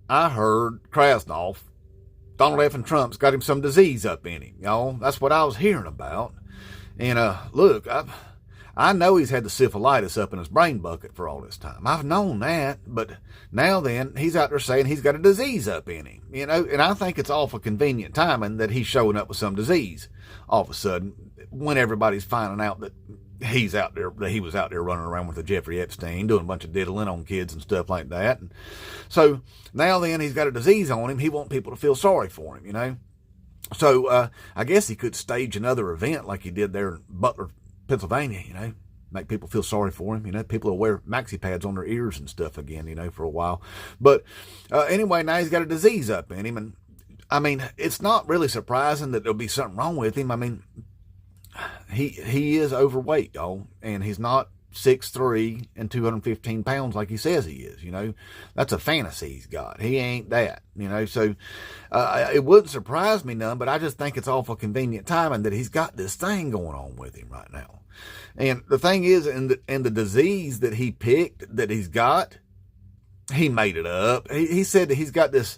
I heard Krasnov, Donald F. and Trump's got him some disease up in him, y'all. That's what I was hearing about. And look, I know he's had the syphilitis up in his brain bucket for all this time. I've known that, but now then, he's out there saying he's got a disease up in him, you know, and I think it's awful convenient timing that he's showing up with some disease all of a sudden when everybody's finding out that he was out there running around with a Jeffrey Epstein, doing a bunch of diddling on kids and stuff like that. And so now then, he's got a disease on him. He wants people to feel sorry for him, you know. So I guess he could stage another event like he did there in Butler, Pennsylvania, you know, make people feel sorry for him. You know, people will wear maxi pads on their ears and stuff again, you know, for a while. But anyway, now he's got a disease up in him. And I mean, it's not really surprising that there'll be something wrong with him. I mean, he is overweight, y'all, and he's not 6'3" and 215 pounds like he says he is, you know. That's a fantasy he's got. He ain't that, you know. So it wouldn't surprise me none, but I just think it's awful convenient timing that he's got this thing going on with him right now. And the thing is, in the disease that he picked, that he's got, he made it up. He said that he's got this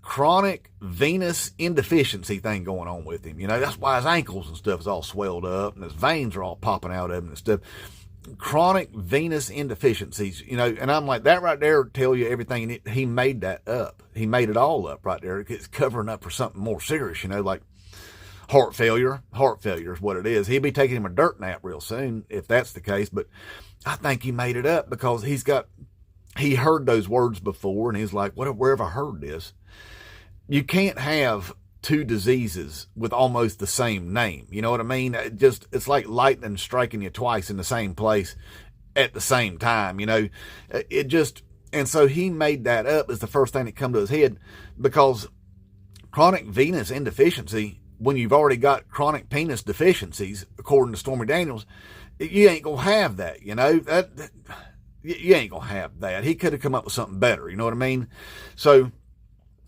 chronic venous insufficiency thing going on with him. You know, that's why his ankles and stuff is all swelled up and his veins are all popping out of him and stuff. Chronic venous insufficiencies, you know, and I'm like, that right there tell you everything. He made that up. He made it all up right there. It's covering up for something more serious, you know, like heart failure. Heart failure is what it is. He'll be taking him a dirt nap real soon if that's the case. But I think he made it up because he heard those words before and he's like, where have I heard this? You can't have two diseases with almost the same name. You know what I mean? It's like lightning striking you twice in the same place at the same time, you know. And so he made that up as the first thing that come to his head, because chronic venous insufficiency, when you've already got chronic penis deficiencies, according to Stormy Daniels, you ain't gonna have that, you know. You ain't gonna have that. He could have come up with something better, you know what I mean? So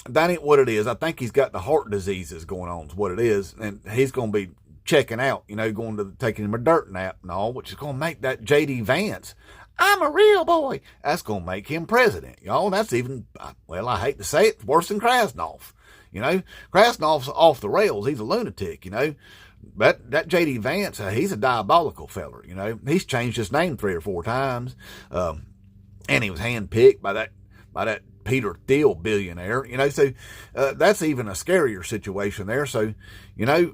that ain't what it is. I think he's got the heart diseases going on is what it is. And he's going to be checking out, you know, taking him a dirt nap and all, which is going to make that J.D. Vance, I'm a real boy. That's going to make him president, y'all. That's even, well, I hate to say it, worse than Krasnov. You know, Krasnov's off the rails. He's a lunatic, you know. But that J.D. Vance, he's a diabolical feller, you know. He's changed his name 3 or 4 times. And he was handpicked by that Peter Thiel billionaire, you know, so that's even a scarier situation there. So, you know,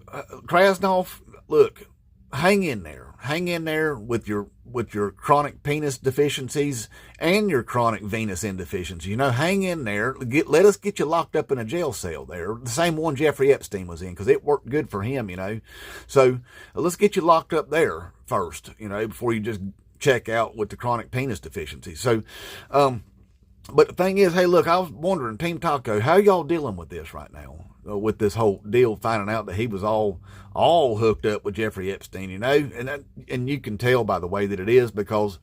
Krasnov, look, hang in there with your chronic penis deficiencies and your chronic venous insufficiency. You know, hang in there. Let us get you locked up in a jail cell there, the same one Jeffrey Epstein was in, because it worked good for him, you know. So let's get you locked up there first, you know, before you just check out with the chronic penis deficiency. So, but the thing is, hey, look, I was wondering, Team Taco, how y'all dealing with this right now? With this whole deal, finding out that he was all hooked up with Jeffrey Epstein, you know? And you can tell by the way that it is, because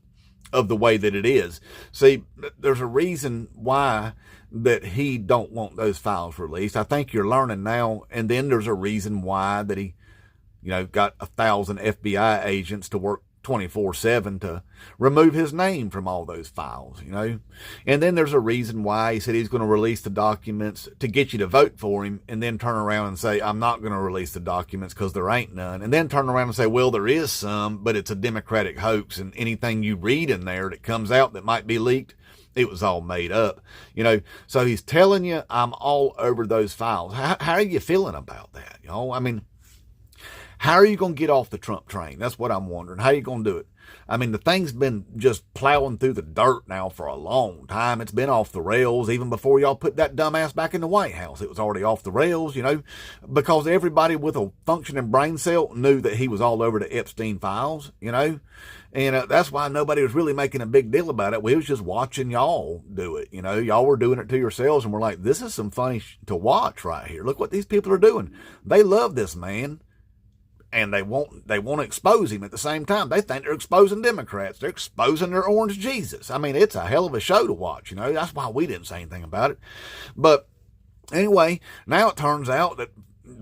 of the way that it is. See, there's a reason why that he don't want those files released. I think you're learning now. And then there's a reason why that he, you know, got 1,000 FBI agents to work 24/7 to remove his name from all those files, you know. And then there's a reason why he said he's going to release the documents to get you to vote for him, and then turn around and say, I'm not going to release the documents because there ain't none. And then turn around and say, well, there is some, but it's a Democratic hoax, and anything you read in there that comes out that might be leaked, it was all made up, you know. So he's telling you, I'm all over those files. How are you feeling about that, you know? I mean, how are you going to get off the Trump train? That's what I'm wondering. How are you going to do it? I mean, the thing's been just plowing through the dirt now for a long time. It's been off the rails. Even before y'all put that dumbass back in the White House, it was already off the rails, you know, because everybody with a functioning brain cell knew that he was all over the Epstein files, you know. And that's why nobody was really making a big deal about it. We was just watching y'all do it, you know. Y'all were doing it to yourselves, and we're like, this is some funny to watch right here. Look what these people are doing. They love this man. And they want to expose him at the same time. They think they're exposing Democrats. They're exposing their orange Jesus. I mean, it's a hell of a show to watch, you know. That's why we didn't say anything about it. But anyway, now it turns out that,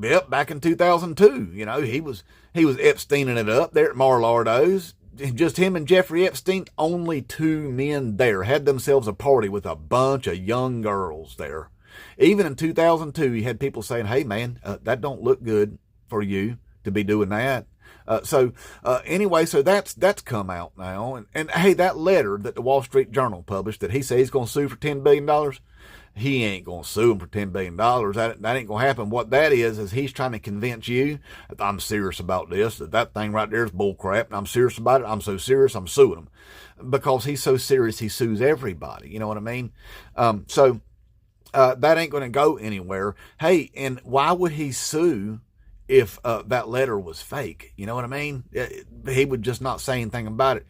yep, back in 2002, you know, he was Epsteining it up there at Mar-a-Lago's, just him and Jeffrey Epstein, only 2 men there, had themselves a party with a bunch of young girls there. Even in 2002, he had people saying, hey, man, that don't look good for you to be doing that. Anyway, so that's come out now. And hey, that letter that the Wall Street Journal published that he says he's going to sue for $10 billion, he ain't going to sue him for $10 billion. That ain't going to happen. What that is he's trying to convince you that I'm serious about this, that thing right there is bull crap, and I'm serious about it. I'm so serious, I'm suing him. Because he's so serious, he sues everybody. You know what I mean? That ain't going to go anywhere. Hey, and why would he sue if that letter was fake? You know what I mean? He would just not say anything about it.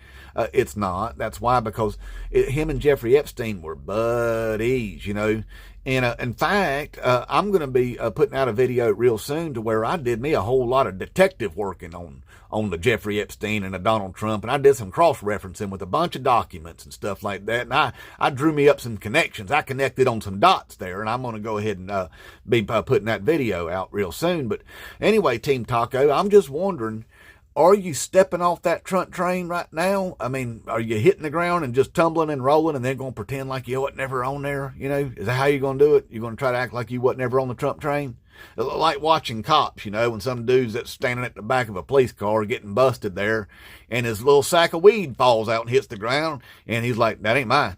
It's not. That's why, because him and Jeffrey Epstein were buddies, you know. And in fact, I'm going to be putting out a video real soon to where I did me a whole lot of detective working on the Jeffrey Epstein and the Donald Trump, and I did some cross-referencing with a bunch of documents and stuff like that, and I drew me up some connections. I connected on some dots there, and I'm going to go ahead and be putting that video out real soon. But anyway, Team Taco, I'm just wondering, are you stepping off that Trump train right now? I mean, are you hitting the ground and just tumbling and rolling and then going to pretend like you wasn't never on there? You know, is that how you're going to do it? You're going to try to act like you wasn't ever on the Trump train? Like watching cops, you know, when some dude's that's standing at the back of a police car getting busted there, and his little sack of weed falls out and hits the ground, and he's like, that ain't mine.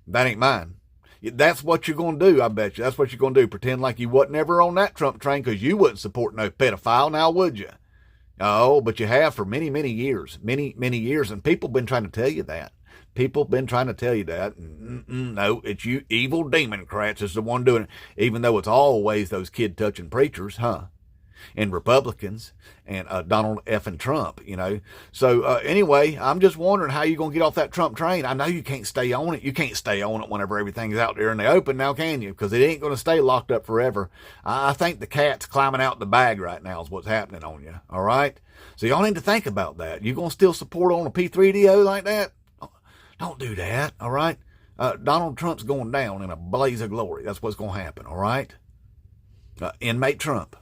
That ain't mine. That's what you're going to do, I bet you. That's what you're going to do. Pretend like you wasn't ever on that Trump train because you wouldn't support no pedophile, now would you? Oh, but you have for many, many years. Many, many years. And people been trying to tell you that. People been trying to tell you that. No, it's you evil Democrats is the one doing it. Even though it's always those kid-touching preachers, and Republicans and Donald F. and Trump, you know. So anyway, I'm just wondering how you're going to get off that Trump train. I know you can't stay on it. You can't stay on it whenever everything's out there in the open now, can you? Because it ain't going to stay locked up forever. I think the cat's climbing out the bag right now is what's happening on you, all right? So y'all need to think about that. You going to still support on a P3DO like that? Don't do that, all right? Donald Trump's going down in a blaze of glory. That's what's going to happen, all right? Inmate Trump.